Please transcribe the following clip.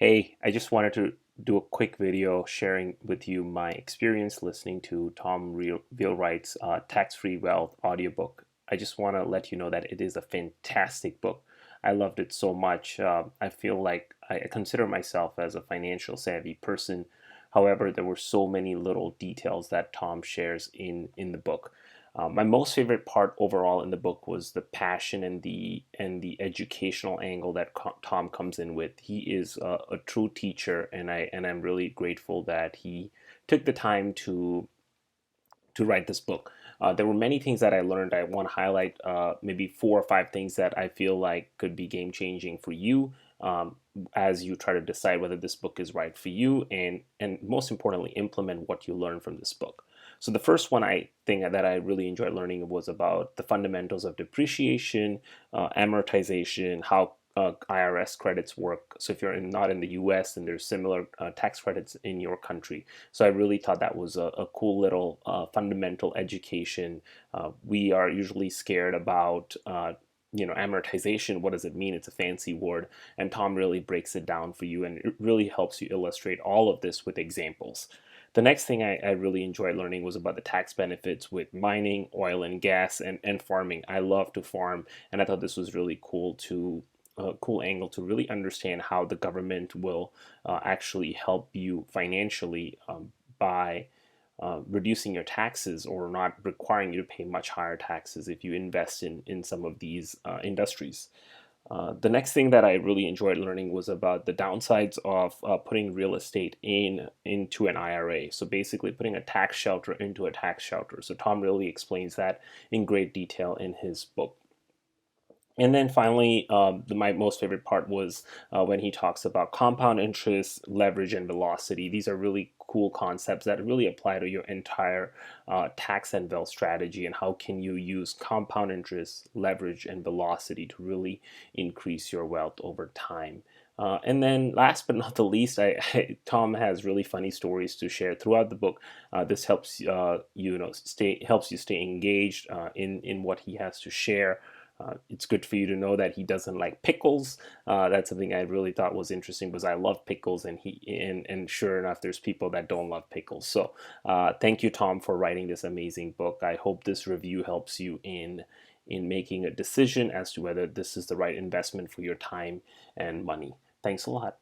Hey, I just wanted to do a quick video sharing with you my experience listening to Wheelwright's Tax-Free Wealth audiobook. I just want to let you know that it is a fantastic book. I loved it so much. I feel like I consider myself as a financial savvy person. However, there were so many little details that Tom shares in the book. My most favorite part overall in the book was the passion and the educational angle that Tom comes in with. He is a true teacher, and I'm really grateful that he took the time to write this book. There were many things that I learned. I want to highlight maybe four or five things that I feel like could be game changing for you as you try to decide whether this book is right for you, and most importantly, implement what you learn from this book. So the first one I think that I really enjoyed learning was about the fundamentals of depreciation, amortization, how IRS credits work. So if you're not in the US, then there's similar tax credits in your country. So I really thought that was a cool little fundamental education. We are usually scared about amortization. What does it mean? It's a fancy word, and Tom really breaks it down for you, and it really helps you illustrate all of this with examples. The next thing I really enjoyed learning was about the tax benefits with mining, oil and gas, and farming. I love to farm, and I thought this was really cool to a cool angle to really understand how the government will actually help you financially by reducing your taxes or not requiring you to pay much higher taxes if you invest in some of these industries. The next thing that I really enjoyed learning was about the downsides of putting real estate into an IRA. So basically putting a tax shelter into a tax shelter. So Tom really explains that in great detail in his book. And then finally, my most favorite part was when he talks about compound interest, leverage, and velocity. These are really cool concepts that really apply to your entire tax and wealth strategy, and how can you use compound interest, leverage, and velocity to really increase your wealth over time. And then last but not the least, Tom has really funny stories to share throughout the book. This helps helps you stay engaged in what he has to share. It's good for you to know that he doesn't like pickles. That's something I really thought was interesting because I love pickles, and sure enough, there's people that don't love pickles. So thank you, Tom, for writing this amazing book. I hope this review helps you in making a decision as to whether this is the right investment for your time and money. Thanks a lot.